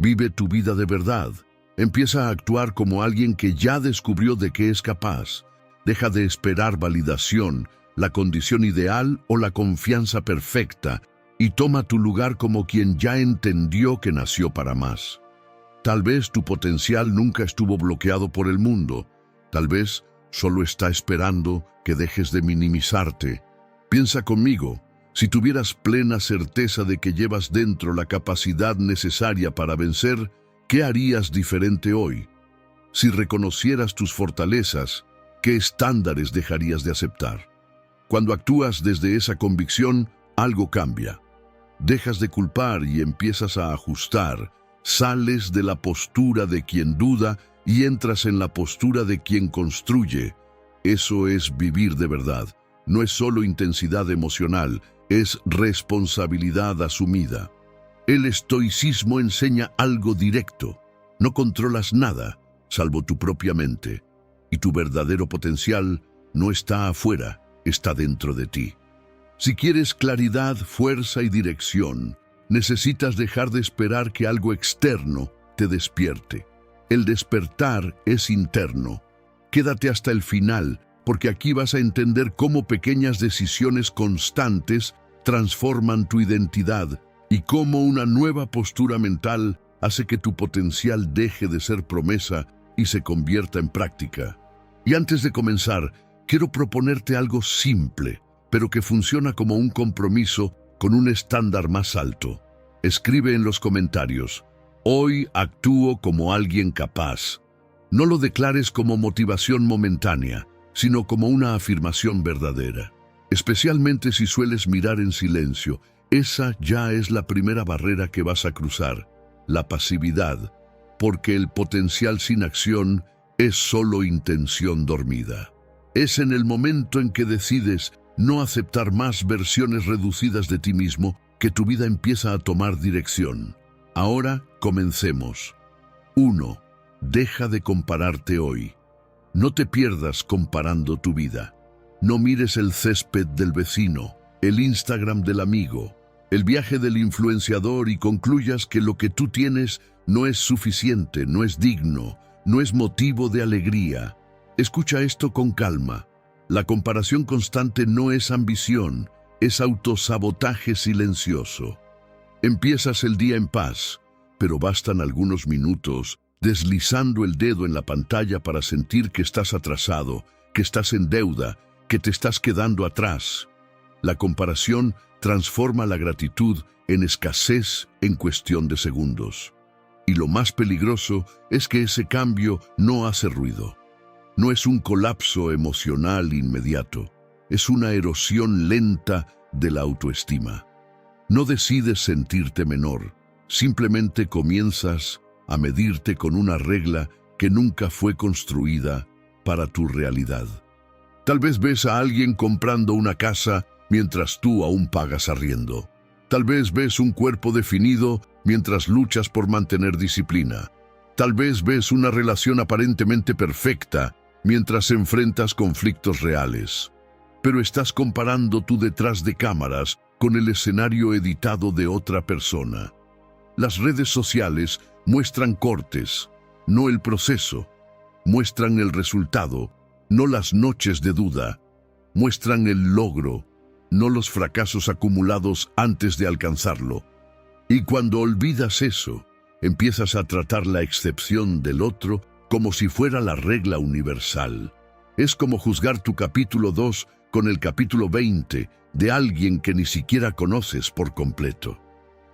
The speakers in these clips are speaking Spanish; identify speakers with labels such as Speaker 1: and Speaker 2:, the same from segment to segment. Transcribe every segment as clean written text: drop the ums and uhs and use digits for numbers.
Speaker 1: Vive tu vida de verdad. Empieza a actuar como alguien que ya descubrió de qué es capaz. Deja de esperar validación, la condición ideal o la confianza perfecta, y toma tu lugar como quien ya entendió que nació para más. Tal vez tu potencial nunca estuvo bloqueado por el mundo. Tal vez solo está esperando que dejes de minimizarte. Piensa conmigo, si tuvieras plena certeza de que llevas dentro la capacidad necesaria para vencer, ¿qué harías diferente hoy? Si reconocieras tus fortalezas, ¿qué estándares dejarías de aceptar? Cuando actúas desde esa convicción, algo cambia. Dejas de culpar y empiezas a ajustar. Sales de la postura de quien duda y entras en la postura de quien construye. Eso es vivir de verdad. No es solo intensidad emocional, es responsabilidad asumida. El estoicismo enseña algo directo. No controlas nada, salvo tu propia mente. Y tu verdadero potencial no está afuera, está dentro de ti. Si quieres claridad, fuerza y dirección, necesitas dejar de esperar que algo externo te despierte. El despertar es interno. Quédate hasta el final, porque aquí vas a entender cómo pequeñas decisiones constantes transforman tu identidad y cómo una nueva postura mental hace que tu potencial deje de ser promesa y se convierta en práctica. Y antes de comenzar, quiero proponerte algo simple, pero que funciona como un compromiso con un estándar más alto. Escribe en los comentarios: hoy actúo como alguien capaz. No lo declares como motivación momentánea, sino como una afirmación verdadera. Especialmente si sueles mirar en silencio, esa ya es la primera barrera que vas a cruzar, la pasividad, porque el potencial sin acción es solo intención dormida. Es en el momento en que decides no aceptar más versiones reducidas de ti mismo que tu vida empieza a tomar dirección. Ahora comencemos. 1. Deja de compararte hoy. No te pierdas comparando tu vida. No mires el césped del vecino, el Instagram del amigo, el viaje del influenciador y concluyas que lo que tú tienes no es suficiente, no es digno, no es motivo de alegría. Escucha esto con calma. La comparación constante no es ambición, es autosabotaje silencioso. Empiezas el día en paz, pero bastan algunos minutos deslizando el dedo en la pantalla para sentir que estás atrasado, que estás en deuda, que te estás quedando atrás. La comparación transforma la gratitud en escasez en cuestión de segundos. Y lo más peligroso es que ese cambio no hace ruido. No es un colapso emocional inmediato, es una erosión lenta de la autoestima. No decides sentirte menor, simplemente comienzas a medirte con una regla que nunca fue construida para tu realidad. Tal vez ves a alguien comprando una casa mientras tú aún pagas arriendo. Tal vez ves un cuerpo definido mientras luchas por mantener disciplina. Tal vez ves una relación aparentemente perfecta mientras enfrentas conflictos reales. Pero estás comparando tu detrás de cámaras con el escenario editado de otra persona. Las redes sociales muestran cortes, no el proceso. Muestran el resultado, no las noches de duda. Muestran el logro, no los fracasos acumulados antes de alcanzarlo. Y cuando olvidas eso, empiezas a tratar la excepción del otro como si fuera la regla universal. Es como juzgar tu capítulo 2 con el capítulo 20 de alguien que ni siquiera conoces por completo.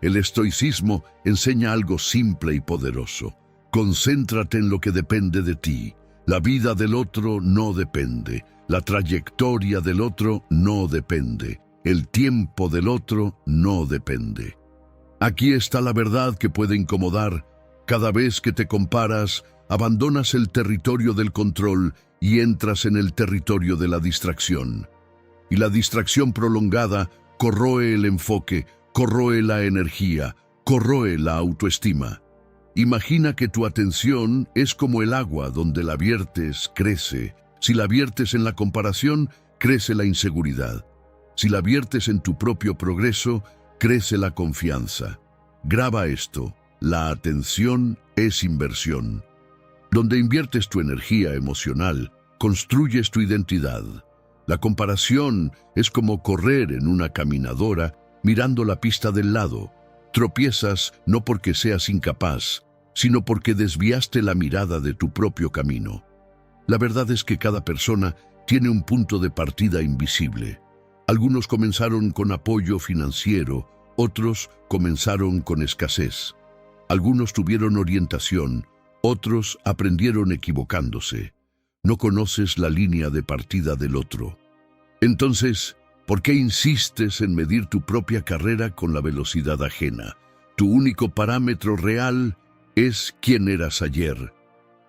Speaker 1: El estoicismo enseña algo simple y poderoso. Concéntrate en lo que depende de ti. La vida del otro no depende. La trayectoria del otro no depende. El tiempo del otro no depende. Aquí está la verdad que puede incomodar. Cada vez que te comparas, abandonas el territorio del control y entras en el territorio de la distracción. Y la distracción prolongada corroe el enfoque, corroe la energía, corroe la autoestima. Imagina que tu atención es como el agua donde la viertes, crece. Si la viertes en la comparación, crece la inseguridad. Si la viertes en tu propio progreso, crece la confianza. Graba esto. La atención es inversión. Donde inviertes tu energía emocional, construyes tu identidad. La comparación es como correr en una caminadora mirando la pista del lado. Tropiezas no porque seas incapaz, sino porque desviaste la mirada de tu propio camino. La verdad es que cada persona tiene un punto de partida invisible. Algunos comenzaron con apoyo financiero, otros comenzaron con escasez. Algunos tuvieron orientación, otros aprendieron equivocándose. No conoces la línea de partida del otro. Entonces, ¿por qué insistes en medir tu propia carrera con la velocidad ajena? Tu único parámetro real es quién eras ayer.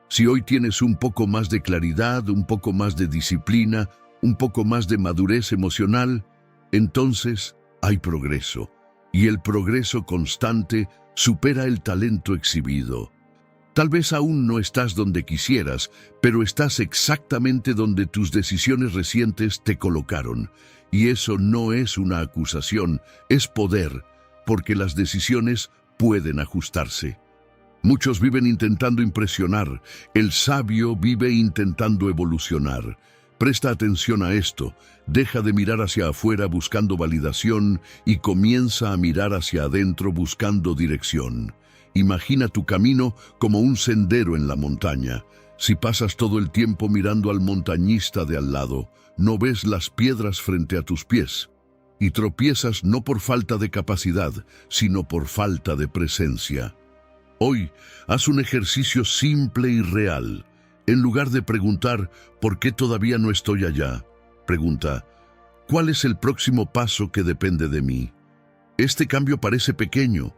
Speaker 1: Si hoy tienes un poco más de claridad, un poco más de disciplina, un poco más de madurez emocional, entonces hay progreso. Y el progreso constante supera el talento exhibido. Tal vez aún no estás donde quisieras, pero estás exactamente donde tus decisiones recientes te colocaron. Y eso no es una acusación, es poder, porque las decisiones pueden ajustarse. Muchos viven intentando impresionar, el sabio vive intentando evolucionar. Presta atención a esto, deja de mirar hacia afuera buscando validación y comienza a mirar hacia adentro buscando dirección. Imagina tu camino como un sendero en la montaña. Si pasas todo el tiempo mirando al montañista de al lado, no ves las piedras frente a tus pies. Y tropiezas no por falta de capacidad, sino por falta de presencia. Hoy, haz un ejercicio simple y real. En lugar de preguntar, ¿por qué todavía no estoy allá? Pregunta, ¿cuál es el próximo paso que depende de mí? Este cambio parece pequeño,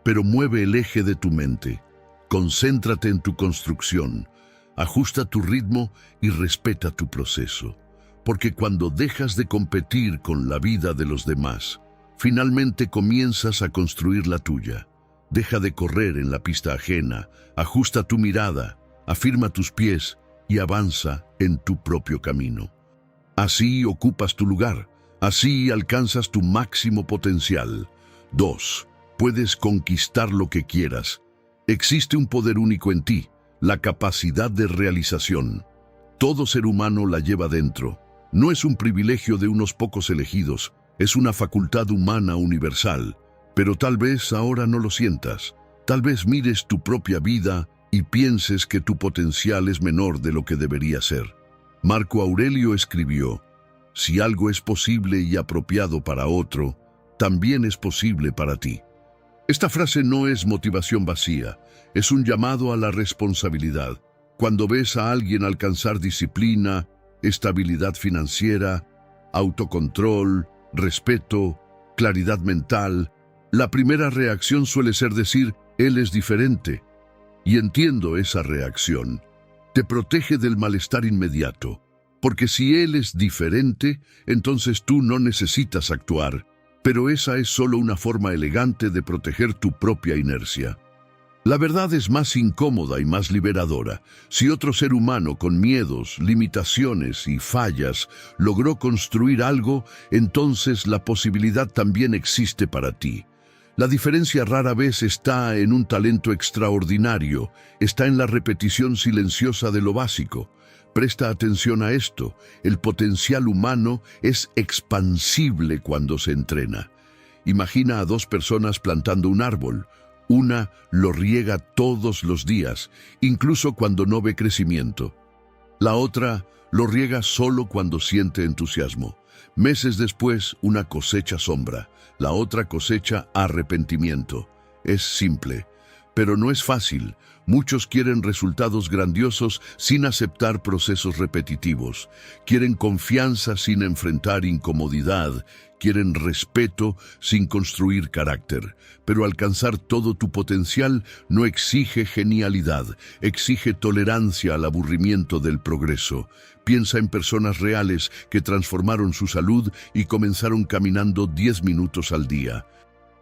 Speaker 1: pero mueve el eje de tu mente. Concéntrate en tu construcción, ajusta tu ritmo y respeta tu proceso. Porque cuando dejas de competir con la vida de los demás, finalmente comienzas a construir la tuya. Deja de correr en la pista ajena, ajusta tu mirada, afirma tus pies y avanza en tu propio camino. Así ocupas tu lugar, así alcanzas tu máximo potencial. 2. Puedes conquistar lo que quieras. Existe un poder único en ti, la capacidad de realización. Todo ser humano la lleva dentro. No es un privilegio de unos pocos elegidos, es una facultad humana universal. Pero tal vez ahora no lo sientas. Tal vez mires tu propia vida y pienses que tu potencial es menor de lo que debería ser. Marco Aurelio escribió, si algo es posible y apropiado para otro, también es posible para ti. Esta frase no es motivación vacía, es un llamado a la responsabilidad. Cuando ves a alguien alcanzar disciplina, estabilidad financiera, autocontrol, respeto, claridad mental, la primera reacción suele ser decir, él es diferente. Y entiendo esa reacción. Te protege del malestar inmediato. Porque si él es diferente, entonces tú no necesitas actuar. Pero esa es solo una forma elegante de proteger tu propia inercia. La verdad es más incómoda y más liberadora. Si otro ser humano con miedos, limitaciones y fallas logró construir algo, entonces la posibilidad también existe para ti. La diferencia rara vez está en un talento extraordinario, está en la repetición silenciosa de lo básico. Presta atención a esto, el potencial humano es expansible cuando se entrena. Imagina a dos personas plantando un árbol. Una lo riega todos los días, incluso cuando no ve crecimiento. La otra lo riega solo cuando siente entusiasmo. Meses después, una cosecha sombra, la otra cosecha arrepentimiento. Es simple, pero no es fácil. Muchos quieren resultados grandiosos sin aceptar procesos repetitivos. Quieren confianza sin enfrentar incomodidad. Quieren respeto sin construir carácter. Pero alcanzar todo tu potencial no exige genialidad, exige tolerancia al aburrimiento del progreso. Piensa en personas reales que transformaron su salud y comenzaron caminando 10 minutos al día.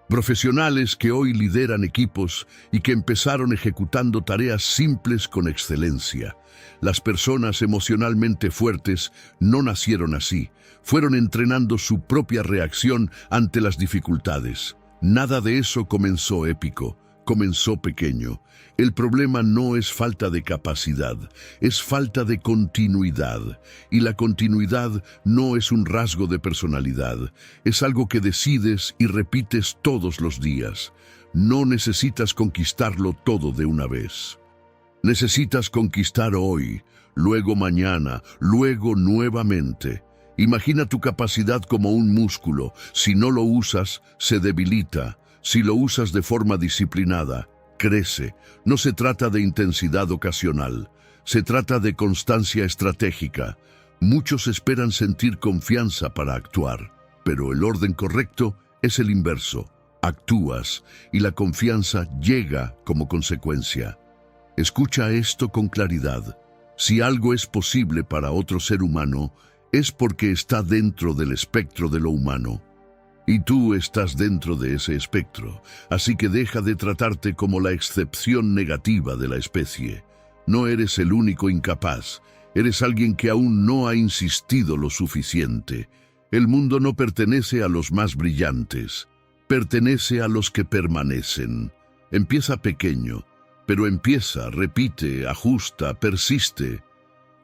Speaker 1: Profesionales que hoy lideran equipos y que empezaron ejecutando tareas simples con excelencia. Las personas emocionalmente fuertes no nacieron así, fueron entrenando su propia reacción ante las dificultades. Nada de eso comenzó épico, comenzó pequeño. El problema no es falta de capacidad, es falta de continuidad. Y la continuidad no es un rasgo de personalidad, es algo que decides y repites todos los días. No necesitas conquistarlo todo de una vez. Necesitas conquistar hoy, luego mañana, luego nuevamente. Imagina tu capacidad como un músculo. Si no lo usas, se debilita. Si lo usas de forma disciplinada, crece. No se trata de intensidad ocasional, se trata de constancia estratégica. Muchos esperan sentir confianza para actuar, pero el orden correcto es el inverso. Actúas y la confianza llega como consecuencia. Escucha esto con claridad. Si algo es posible para otro ser humano, es porque está dentro del espectro de lo humano. Y tú estás dentro de ese espectro, así que deja de tratarte como la excepción negativa de la especie. No eres el único incapaz, eres alguien que aún no ha insistido lo suficiente. El mundo no pertenece a los más brillantes, pertenece a los que permanecen. Empieza pequeño, pero empieza, repite, ajusta, persiste.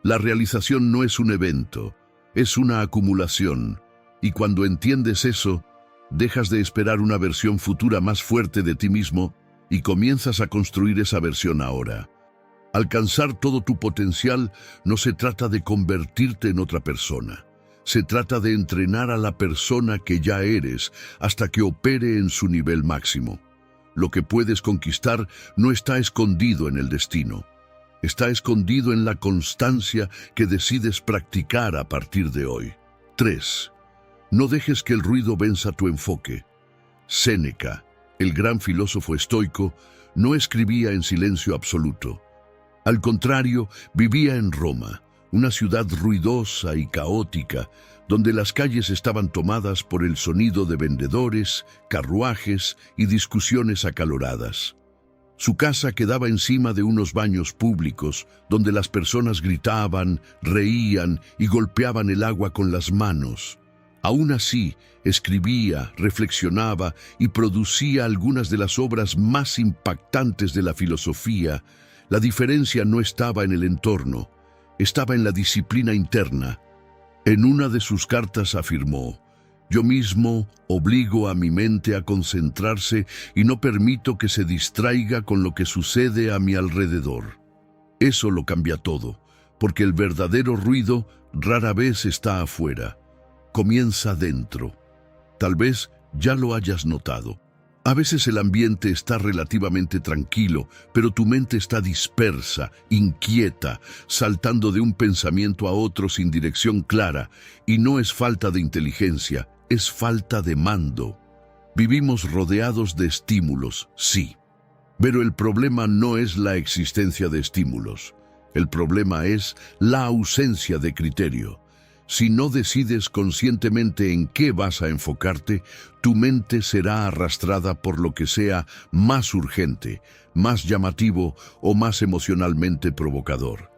Speaker 1: La realización no es un evento, es una acumulación, y cuando entiendes eso, dejas de esperar una versión futura más fuerte de ti mismo y comienzas a construir esa versión ahora. Alcanzar todo tu potencial no se trata de convertirte en otra persona. Se trata de entrenar a la persona que ya eres hasta que opere en su nivel máximo. Lo que puedes conquistar no está escondido en el destino. Está escondido en la constancia que decides practicar a partir de hoy. 3. No dejes que el ruido venza tu enfoque. Séneca, el gran filósofo estoico, no escribía en silencio absoluto. Al contrario, vivía en Roma, una ciudad ruidosa y caótica, donde las calles estaban tomadas por el sonido de vendedores, carruajes y discusiones acaloradas. Su casa quedaba encima de unos baños públicos, donde las personas gritaban, reían y golpeaban el agua con las manos. Aún así, escribía, reflexionaba y producía algunas de las obras más impactantes de la filosofía. La diferencia no estaba en el entorno, estaba en la disciplina interna. En una de sus cartas afirmó: «Yo mismo obligo a mi mente a concentrarse y no permito que se distraiga con lo que sucede a mi alrededor». Eso lo cambia todo, porque el verdadero ruido rara vez está afuera. Comienza dentro. Tal vez ya lo hayas notado. A veces el ambiente está relativamente tranquilo, pero tu mente está dispersa, inquieta, saltando de un pensamiento a otro sin dirección clara, y no es falta de inteligencia, es falta de mando. Vivimos rodeados de estímulos, sí, pero el problema no es la existencia de estímulos. El problema es la ausencia de criterio. Si no decides conscientemente en qué vas a enfocarte, tu mente será arrastrada por lo que sea más urgente, más llamativo o más emocionalmente provocador.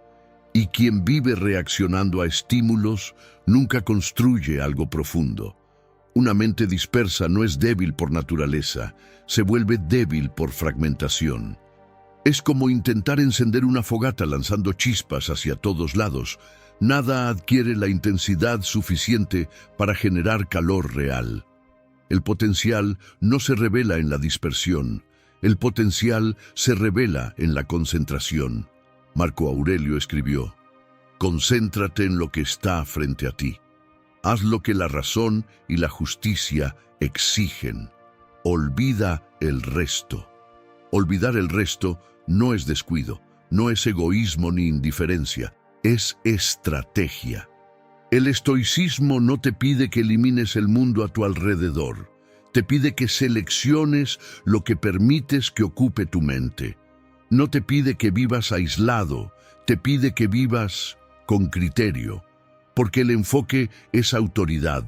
Speaker 1: Y quien vive reaccionando a estímulos nunca construye algo profundo. Una mente dispersa no es débil por naturaleza, se vuelve débil por fragmentación. Es como intentar encender una fogata lanzando chispas hacia todos lados. Nada adquiere la intensidad suficiente para generar calor real. El potencial no se revela en la dispersión. El potencial se revela en la concentración. Marco Aurelio escribió: «Concéntrate en lo que está frente a ti. Haz lo que la razón y la justicia exigen. Olvida el resto». Olvidar el resto no es descuido, no es egoísmo ni indiferencia. Es estrategia. El estoicismo no te pide que elimines el mundo a tu alrededor. Te pide que selecciones lo que permites que ocupe tu mente. No te pide que vivas aislado, te pide que vivas con criterio, porque el enfoque es autoridad.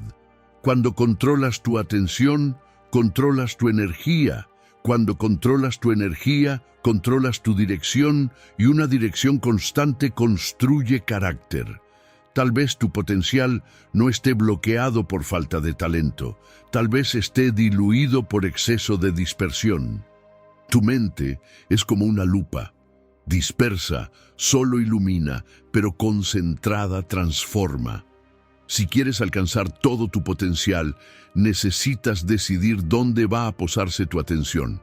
Speaker 1: Cuando controlas tu atención, controlas tu energía. Cuando controlas tu energía, controlas tu dirección, y una dirección constante construye carácter. Tal vez tu potencial no esté bloqueado por falta de talento, tal vez esté diluido por exceso de dispersión. Tu mente es como una lupa. Dispersa, solo ilumina, pero concentrada transforma. Si quieres alcanzar todo tu potencial, necesitas decidir dónde va a posarse tu atención.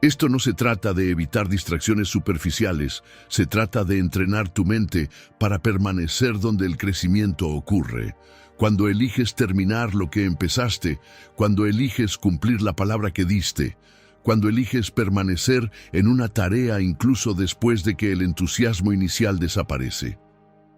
Speaker 1: Esto no se trata de evitar distracciones superficiales, se trata de entrenar tu mente para permanecer donde el crecimiento ocurre. Cuando eliges terminar lo que empezaste, cuando eliges cumplir la palabra que diste, cuando eliges permanecer en una tarea incluso después de que el entusiasmo inicial desaparece.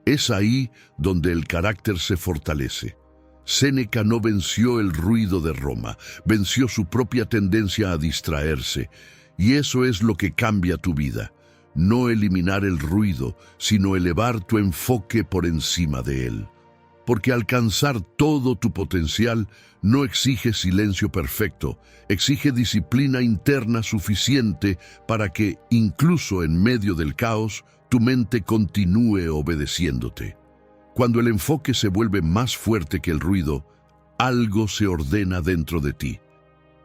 Speaker 1: Es ahí donde el carácter se fortalece. Séneca no venció el ruido de Roma, venció su propia tendencia a distraerse. Y eso es lo que cambia tu vida. No eliminar el ruido, sino elevar tu enfoque por encima de él. Porque alcanzar todo tu potencial no exige silencio perfecto, exige disciplina interna suficiente para que, incluso en medio del caos, tu mente continúe obedeciéndote. Cuando el enfoque se vuelve más fuerte que el ruido, algo se ordena dentro de ti.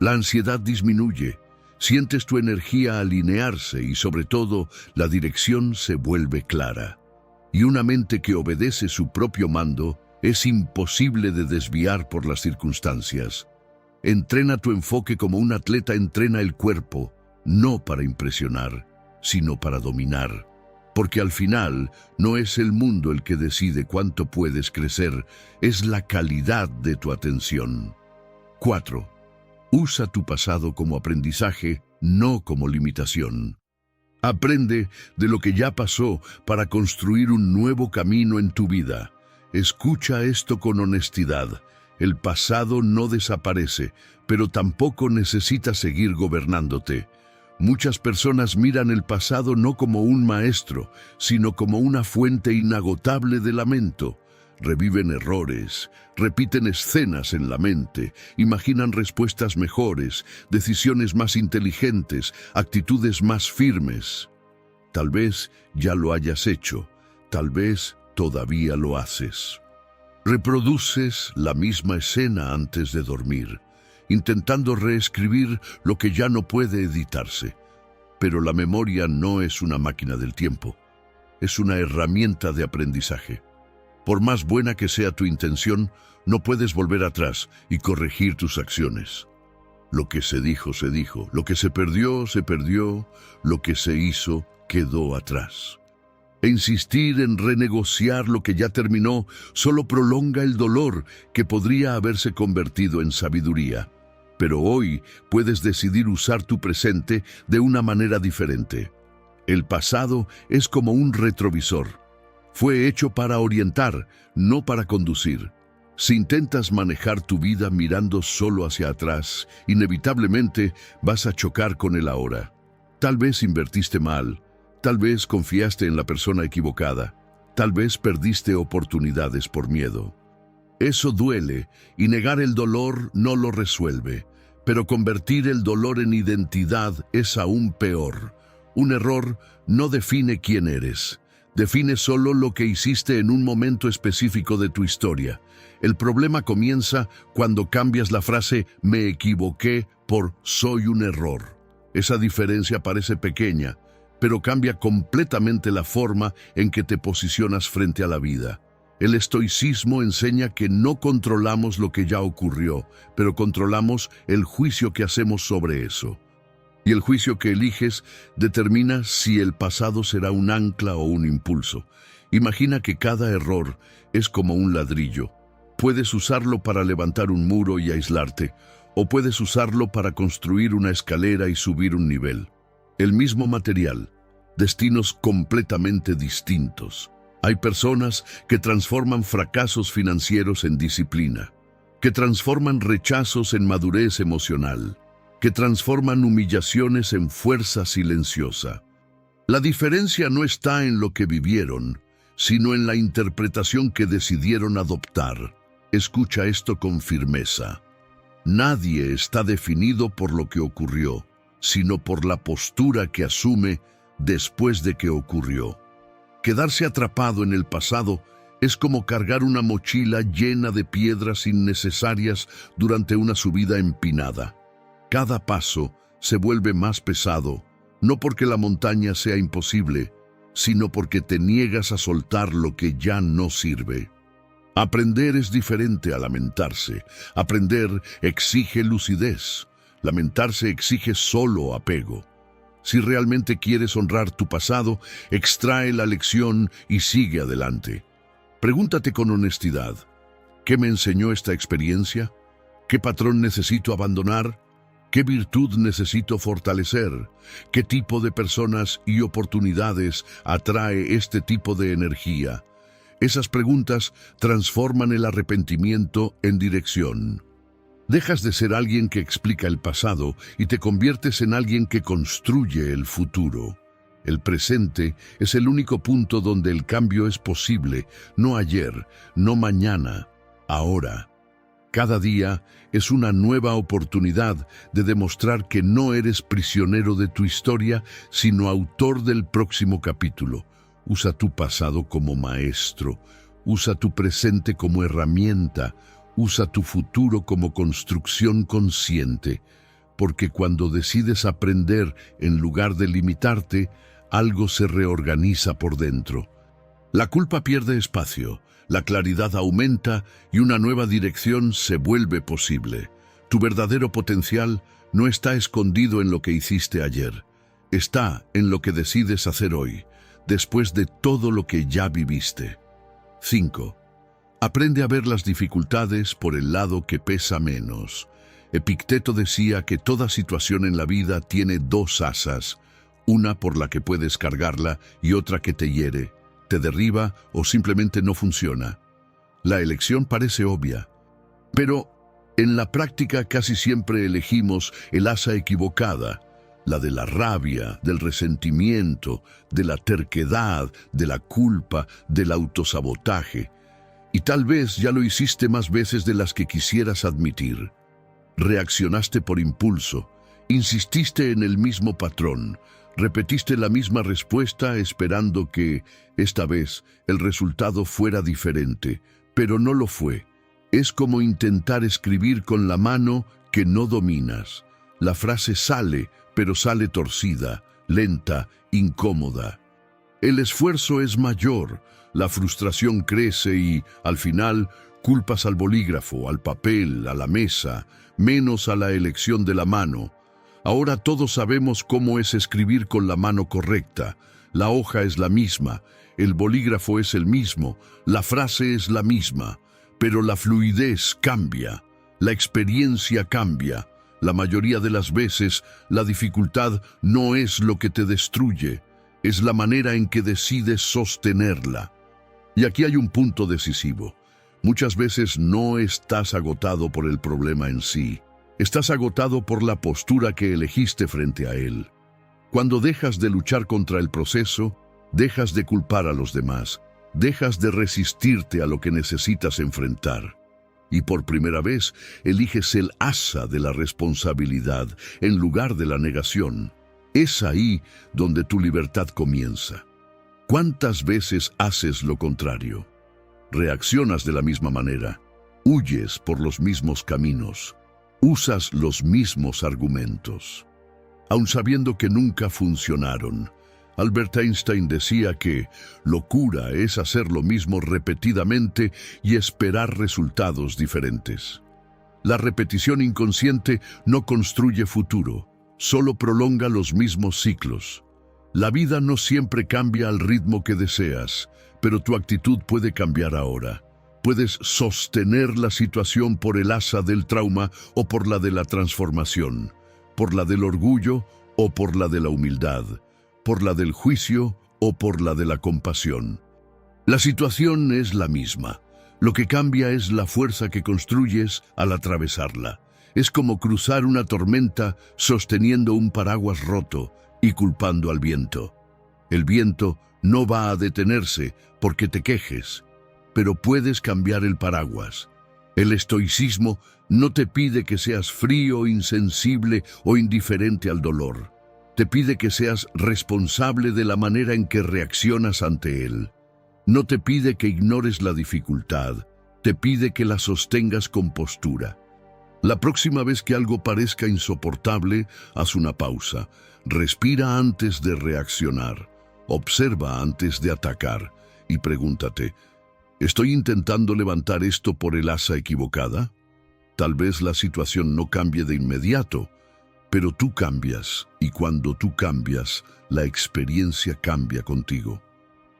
Speaker 1: La ansiedad disminuye, sientes tu energía alinearse y sobre todo la dirección se vuelve clara. Y una mente que obedece su propio mando es imposible de desviar por las circunstancias. Entrena tu enfoque como un atleta entrena el cuerpo, no para impresionar, sino para dominar. Porque al final no es el mundo el que decide cuánto puedes crecer, es la calidad de tu atención. 4. Usa tu pasado como aprendizaje, no como limitación. Aprende de lo que ya pasó para construir un nuevo camino en tu vida. Escucha esto con honestidad. El pasado no desaparece, pero tampoco necesita seguir gobernándote. Muchas personas miran el pasado no como un maestro, sino como una fuente inagotable de lamento. Reviven errores, repiten escenas en la mente, imaginan respuestas mejores, decisiones más inteligentes, actitudes más firmes. Tal vez ya lo hayas hecho, tal vez todavía lo haces. Reproduces la misma escena antes de dormir, intentando reescribir lo que ya no puede editarse. Pero la memoria no es una máquina del tiempo, es una herramienta de aprendizaje. Por más buena que sea tu intención, no puedes volver atrás y corregir tus acciones. Lo que se dijo, lo que se perdió, lo que se hizo, quedó atrás. E insistir en renegociar lo que ya terminó solo prolonga el dolor que podría haberse convertido en sabiduría. Pero hoy puedes decidir usar tu presente de una manera diferente. El pasado es como un retrovisor. Fue hecho para orientar, no para conducir. Si intentas manejar tu vida mirando solo hacia atrás, inevitablemente vas a chocar con el ahora. Tal vez invertiste mal, tal vez confiaste en la persona equivocada, tal vez perdiste oportunidades por miedo. Eso duele y negar el dolor no lo resuelve, pero convertir el dolor en identidad es aún peor. Un error no define quién eres. Define solo lo que hiciste en un momento específico de tu historia. El problema comienza cuando cambias la frase «me equivoqué» por «soy un error». Esa diferencia parece pequeña, pero cambia completamente la forma en que te posicionas frente a la vida. El estoicismo enseña que no controlamos lo que ya ocurrió, pero controlamos el juicio que hacemos sobre eso. Y el juicio que eliges determina si el pasado será un ancla o un impulso. Imagina que cada error es como un ladrillo. Puedes usarlo para levantar un muro y aislarte, o puedes usarlo para construir una escalera y subir un nivel. El mismo material, destinos completamente distintos. Hay personas que transforman fracasos financieros en disciplina, que transforman rechazos en madurez emocional, que transforman humillaciones en fuerza silenciosa. La diferencia no está en lo que vivieron, sino en la interpretación que decidieron adoptar. Escucha esto con firmeza. Nadie está definido por lo que ocurrió, sino por la postura que asume después de que ocurrió. Quedarse atrapado en el pasado es como cargar una mochila llena de piedras innecesarias durante una subida empinada. Cada paso se vuelve más pesado, no porque la montaña sea imposible, sino porque te niegas a soltar lo que ya no sirve. Aprender es diferente a lamentarse. Aprender exige lucidez. Lamentarse exige solo apego. Si realmente quieres honrar tu pasado, extrae la lección y sigue adelante. Pregúntate con honestidad, ¿qué me enseñó esta experiencia? ¿Qué patrón necesito abandonar? ¿Qué virtud necesito fortalecer? ¿Qué tipo de personas y oportunidades atrae este tipo de energía? Esas preguntas transforman el arrepentimiento en dirección. Dejas de ser alguien que explica el pasado y te conviertes en alguien que construye el futuro. El presente es el único punto donde el cambio es posible, no ayer, no mañana, ahora. Cada día es una nueva oportunidad de demostrar que no eres prisionero de tu historia, sino autor del próximo capítulo. Usa tu pasado como maestro, usa tu presente como herramienta, usa tu futuro como construcción consciente, porque cuando decides aprender en lugar de limitarte, algo se reorganiza por dentro. La culpa pierde espacio, la claridad aumenta y una nueva dirección se vuelve posible. Tu verdadero potencial no está escondido en lo que hiciste ayer, está en lo que decides hacer hoy, después de todo lo que ya viviste. 5. Aprende a ver las dificultades por el lado que pesa menos. Epicteto decía que toda situación en la vida tiene dos asas, una por la que puedes cargarla y otra que te hiere, te derriba o simplemente no funciona. La elección parece obvia, pero en la práctica casi siempre elegimos el asa equivocada, la de la rabia, del resentimiento, de la terquedad, de la culpa, del autosabotaje. Y tal vez ya lo hiciste más veces de las que quisieras admitir. Reaccionaste por impulso, insististe en el mismo patrón, repetiste la misma respuesta esperando que, esta vez, el resultado fuera diferente, pero no lo fue. Es como intentar escribir con la mano que no dominas. La frase sale, pero sale torcida, lenta, incómoda. El esfuerzo es mayor, la frustración crece y, al final, culpas al bolígrafo, al papel, a la mesa, menos a la elección de la mano. Ahora todos sabemos cómo es escribir con la mano correcta. La hoja es la misma, el bolígrafo es el mismo, la frase es la misma, pero la fluidez cambia, la experiencia cambia. La mayoría de las veces, la dificultad no es lo que te destruye, es la manera en que decides sostenerla. Y aquí hay un punto decisivo. Muchas veces no estás agotado por el problema en sí. Estás agotado por la postura que elegiste frente a él. Cuando dejas de luchar contra el proceso, dejas de culpar a los demás, dejas de resistirte a lo que necesitas enfrentar. Y por primera vez, eliges el asa de la responsabilidad en lugar de la negación. Es ahí donde tu libertad comienza. ¿Cuántas veces haces lo contrario? Reaccionas de la misma manera, huyes por los mismos caminos, usas los mismos argumentos. Aun sabiendo que nunca funcionaron, Albert Einstein decía que locura es hacer lo mismo repetidamente y esperar resultados diferentes. La repetición inconsciente no construye futuro, solo prolonga los mismos ciclos. La vida no siempre cambia al ritmo que deseas, pero tu actitud puede cambiar ahora. Puedes sostener la situación por el asa del trauma o por la de la transformación, por la del orgullo o por la de la humildad, por la del juicio o por la de la compasión. La situación es la misma. Lo que cambia es la fuerza que construyes al atravesarla. Es como cruzar una tormenta sosteniendo un paraguas roto y culpando al viento. El viento no va a detenerse porque te quejes, pero puedes cambiar el paraguas. El estoicismo no te pide que seas frío, insensible o indiferente al dolor. Te pide que seas responsable de la manera en que reaccionas ante él. No te pide que ignores la dificultad, te pide que la sostengas con postura. La próxima vez que algo parezca insoportable, haz una pausa. Respira antes de reaccionar. Observa antes de atacar. Y pregúntate, ¿estoy intentando levantar esto por el asa equivocada? Tal vez la situación no cambie de inmediato, pero tú cambias, y cuando tú cambias, la experiencia cambia contigo.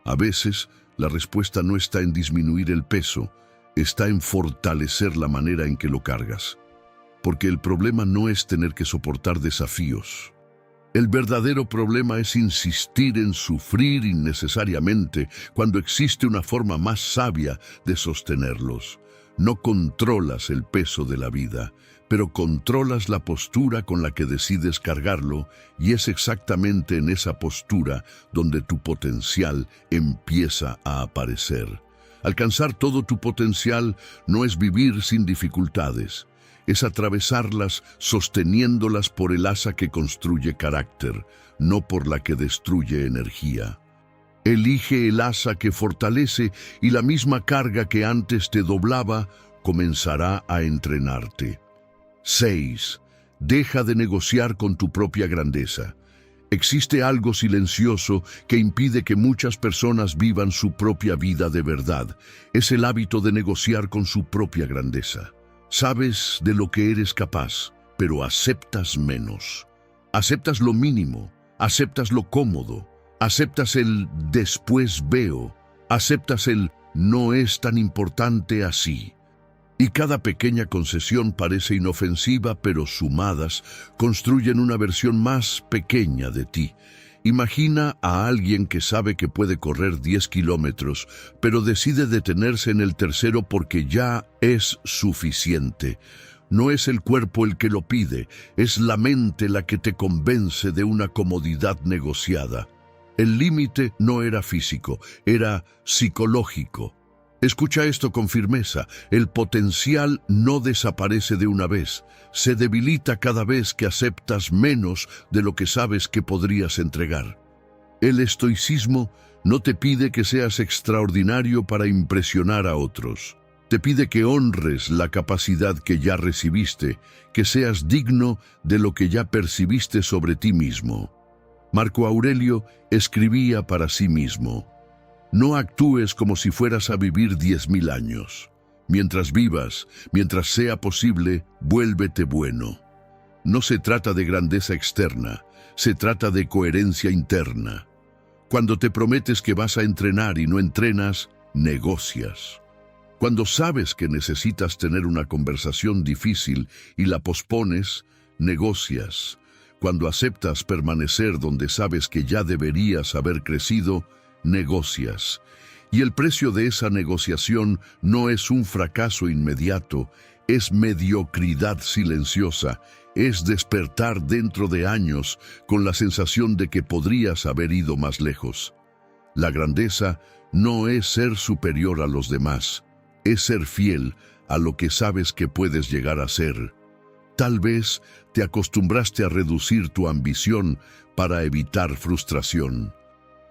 Speaker 1: A veces, la respuesta no está en disminuir el peso, está en fortalecer la manera en que lo cargas. Porque el problema no es tener que soportar desafíos. El verdadero problema es insistir en sufrir innecesariamente cuando existe una forma más sabia de sostenerlos. No controlas el peso de la vida, pero controlas la postura con la que decides cargarlo, y es exactamente en esa postura donde tu potencial empieza a aparecer. Alcanzar todo tu potencial no es vivir sin dificultades, es atravesarlas sosteniéndolas por el asa que construye carácter, no por la que destruye energía. Elige el asa que fortalece y la misma carga que antes te doblaba comenzará a entrenarte. 6. Deja de negociar con tu propia grandeza. Existe algo silencioso que impide que muchas personas vivan su propia vida de verdad. Es el hábito de negociar con su propia grandeza. Sabes de lo que eres capaz, pero aceptas menos. Aceptas lo mínimo, aceptas lo cómodo, aceptas el después veo, aceptas el no es tan importante así. Y cada pequeña concesión parece inofensiva, pero sumadas construyen una versión más pequeña de ti. Imagina a alguien que sabe que puede correr 10 kilómetros, pero decide detenerse en el tercero porque ya es suficiente. No es el cuerpo el que lo pide, es la mente la que te convence de una comodidad negociada. El límite no era físico, era psicológico. Escucha esto con firmeza, el potencial no desaparece de una vez, se debilita cada vez que aceptas menos de lo que sabes que podrías entregar. El estoicismo no te pide que seas extraordinario para impresionar a otros. Te pide que honres la capacidad que ya recibiste, que seas digno de lo que ya percibiste sobre ti mismo. Marco Aurelio escribía para sí mismo: no actúes como si fueras a vivir 10.000 años. Mientras vivas, mientras sea posible, vuélvete bueno. No se trata de grandeza externa, se trata de coherencia interna. Cuando te prometes que vas a entrenar y no entrenas, negocias. Cuando sabes que necesitas tener una conversación difícil y la pospones, negocias. Cuando aceptas permanecer donde sabes que ya deberías haber crecido, negocias. Y el precio de esa negociación no es un fracaso inmediato, es mediocridad silenciosa, es despertar dentro de años con la sensación de que podrías haber ido más lejos. La grandeza no es ser superior a los demás, es ser fiel a lo que sabes que puedes llegar a ser. Tal vez te acostumbraste a reducir tu ambición para evitar frustración.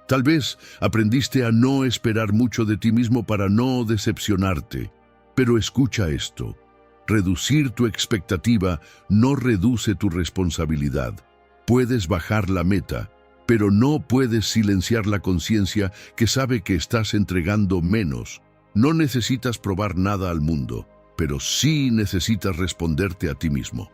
Speaker 1: Tal vez aprendiste a no esperar mucho de ti mismo para no decepcionarte. Pero escucha esto: reducir tu expectativa no reduce tu responsabilidad. Puedes bajar la meta, pero no puedes silenciar la conciencia que sabe que estás entregando menos. No necesitas probar nada al mundo, pero sí necesitas responderte a ti mismo.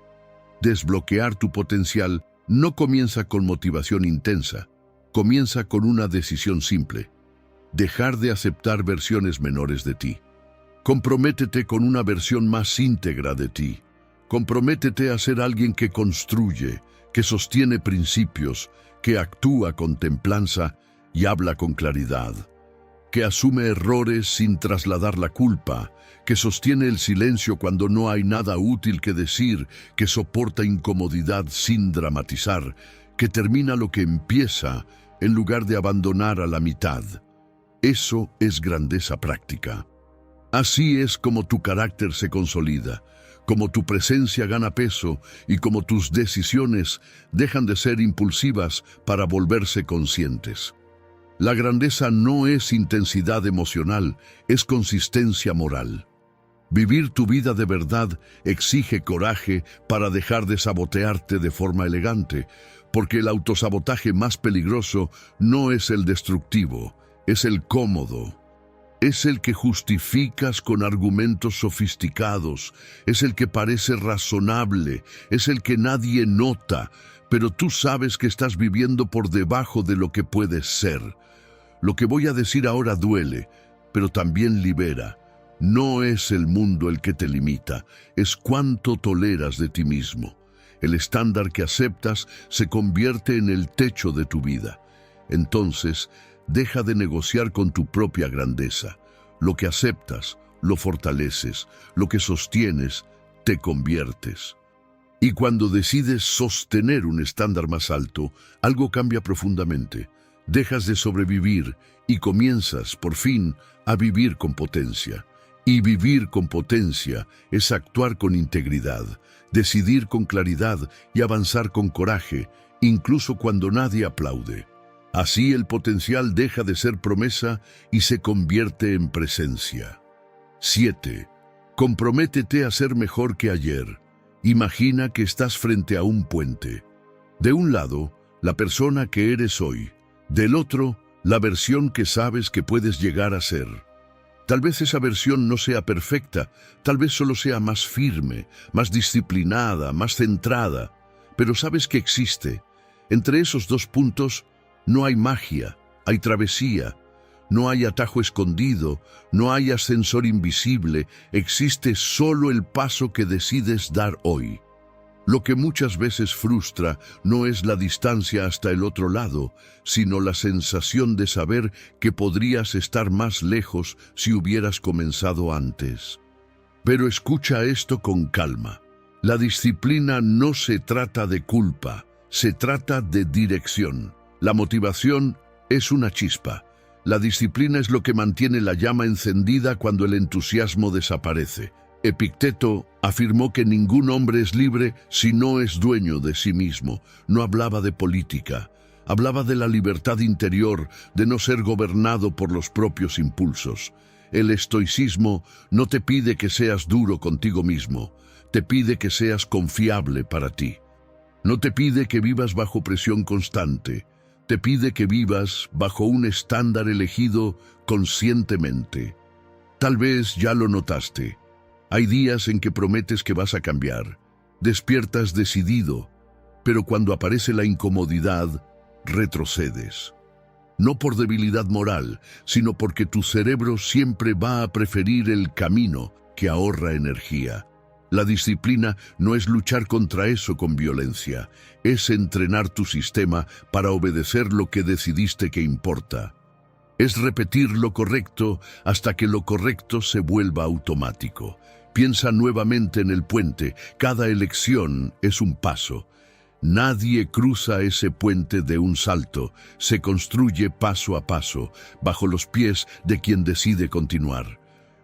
Speaker 1: Desbloquear tu potencial no comienza con motivación intensa. Comienza con una decisión simple: dejar de aceptar versiones menores de ti. Comprométete con una versión más íntegra de ti. Comprométete a ser alguien que construye, que sostiene principios, que actúa con templanza y habla con claridad, que asume errores sin trasladar la culpa, que sostiene el silencio cuando no hay nada útil que decir, que soporta incomodidad sin dramatizar, que termina lo que empieza en lugar de abandonar a la mitad. Eso es grandeza práctica. Así es como tu carácter se consolida, como tu presencia gana peso y como tus decisiones dejan de ser impulsivas para volverse conscientes. La grandeza no es intensidad emocional, es consistencia moral. Vivir tu vida de verdad exige coraje para dejar de sabotearte de forma elegante, porque el autosabotaje más peligroso no es el destructivo, es el cómodo. Es el que justificas con argumentos sofisticados, es el que parece razonable, es el que nadie nota, pero tú sabes que estás viviendo por debajo de lo que puedes ser. Lo que voy a decir ahora duele, pero también libera. No es el mundo el que te limita, es cuánto toleras de ti mismo. El estándar que aceptas se convierte en el techo de tu vida. Entonces, deja de negociar con tu propia grandeza. Lo que aceptas, lo fortaleces. Lo que sostienes, te conviertes. Y cuando decides sostener un estándar más alto, algo cambia profundamente. Dejas de sobrevivir y comienzas, por fin, a vivir con potencia. Y vivir con potencia es actuar con integridad, decidir con claridad y avanzar con coraje, incluso cuando nadie aplaude. Así el potencial deja de ser promesa y se convierte en presencia. 7. Comprométete a ser mejor que ayer. Imagina que estás frente a un puente. De un lado, la persona que eres hoy. Del otro, la versión que sabes que puedes llegar a ser. Tal vez esa versión no sea perfecta, tal vez solo sea más firme, más disciplinada, más centrada, pero sabes que existe. Entre esos dos puntos no hay magia, hay travesía, no hay atajo escondido, no hay ascensor invisible, existe solo el paso que decides dar hoy. Lo que muchas veces frustra no es la distancia hasta el otro lado, sino la sensación de saber que podrías estar más lejos si hubieras comenzado antes. Pero escucha esto con calma. La disciplina no se trata de culpa, se trata de dirección. La motivación es una chispa. La disciplina es lo que mantiene la llama encendida cuando el entusiasmo desaparece. Epicteto afirmó que ningún hombre es libre si no es dueño de sí mismo. No hablaba de política, hablaba de la libertad interior, de no ser gobernado por los propios impulsos. El estoicismo no te pide que seas duro contigo mismo, te pide que seas confiable para ti. No te pide que vivas bajo presión constante, te pide que vivas bajo un estándar elegido conscientemente. Tal vez ya lo notaste. Hay días en que prometes que vas a cambiar, despiertas decidido, pero cuando aparece la incomodidad, retrocedes. No por debilidad moral, sino porque tu cerebro siempre va a preferir el camino que ahorra energía. La disciplina no es luchar contra eso con violencia, es entrenar tu sistema para obedecer lo que decidiste que importa. Es repetir lo correcto hasta que lo correcto se vuelva automático. Piensa nuevamente en el puente, cada elección es un paso. Nadie cruza ese puente de un salto, se construye paso a paso, bajo los pies de quien decide continuar.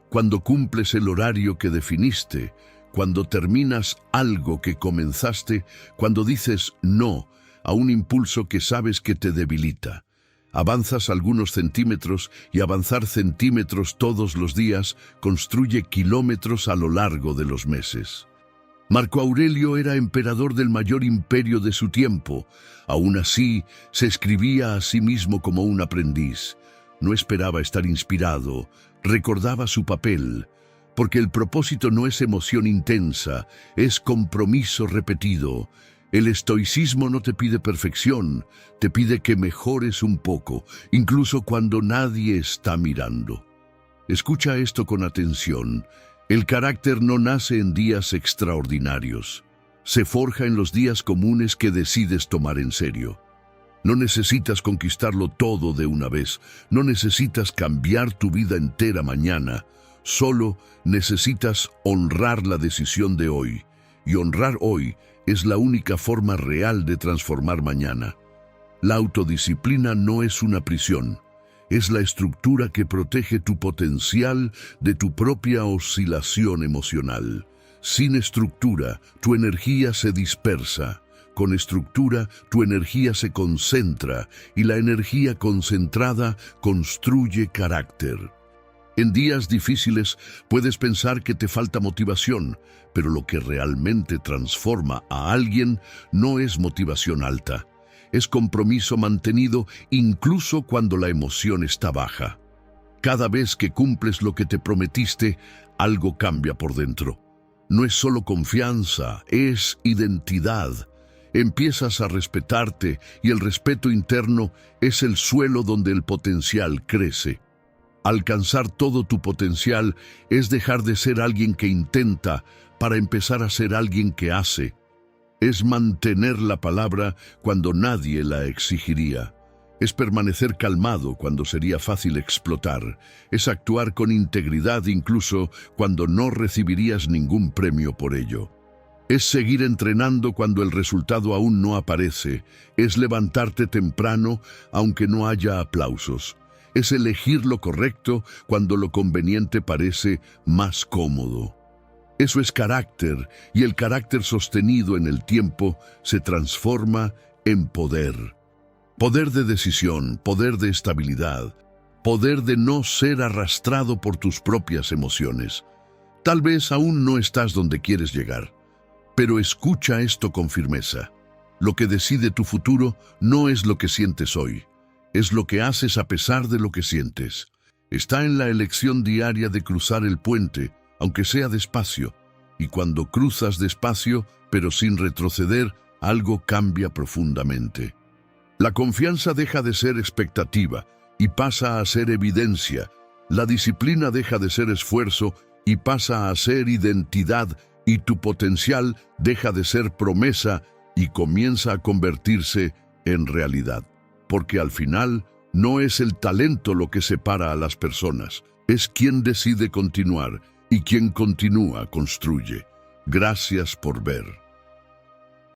Speaker 1: Cuando cumples el horario que definiste, cuando terminas algo que comenzaste, cuando dices no a un impulso que sabes que te debilita. Avanzas algunos centímetros y avanzar centímetros todos los días construye kilómetros a lo largo de los meses. Marco Aurelio era emperador del mayor imperio de su tiempo. Aún así, se escribía a sí mismo como un aprendiz. No esperaba estar inspirado, recordaba su papel, porque el propósito no es emoción intensa, es compromiso repetido. El estoicismo no te pide perfección, te pide que mejores un poco, incluso cuando nadie está mirando. Escucha esto con atención. El carácter no nace en días extraordinarios. Se forja en los días comunes que decides tomar en serio. No necesitas conquistarlo todo de una vez, no necesitas cambiar tu vida entera mañana, solo necesitas honrar la decisión de hoy, y honrar hoy es la única forma real de transformar mañana. La autodisciplina no es una prisión, es la estructura que protege tu potencial de tu propia oscilación emocional. Sin estructura, tu energía se dispersa. Con estructura, tu energía se concentra y la energía concentrada construye carácter. En días difíciles puedes pensar que te falta motivación, pero lo que realmente transforma a alguien no es motivación alta, es compromiso mantenido incluso cuando la emoción está baja. Cada vez que cumples lo que te prometiste, algo cambia por dentro. No es solo confianza, es identidad. Empiezas a respetarte y el respeto interno es el suelo donde el potencial crece. Alcanzar todo tu potencial es dejar de ser alguien que intenta para empezar a ser alguien que hace. Es mantener la palabra cuando nadie la exigiría. Es permanecer calmado cuando sería fácil explotar. Es actuar con integridad incluso cuando no recibirías ningún premio por ello. Es seguir entrenando cuando el resultado aún no aparece. Es levantarte temprano aunque no haya aplausos. Es elegir lo correcto cuando lo conveniente parece más cómodo. Eso es carácter, y el carácter sostenido en el tiempo se transforma en poder. Poder de decisión, poder de estabilidad, poder de no ser arrastrado por tus propias emociones. Tal vez aún no estás donde quieres llegar, pero escucha esto con firmeza. Lo que decide tu futuro no es lo que sientes hoy, es lo que haces a pesar de lo que sientes. Está en la elección diaria de cruzar el puente, aunque sea despacio, y cuando cruzas despacio, pero sin retroceder, algo cambia profundamente. La confianza deja de ser expectativa y pasa a ser evidencia. La disciplina deja de ser esfuerzo y pasa a ser identidad, y tu potencial deja de ser promesa y comienza a convertirse en realidad. Porque al final no es el talento lo que separa a las personas, es quien decide continuar y quien continúa construye. Gracias por ver.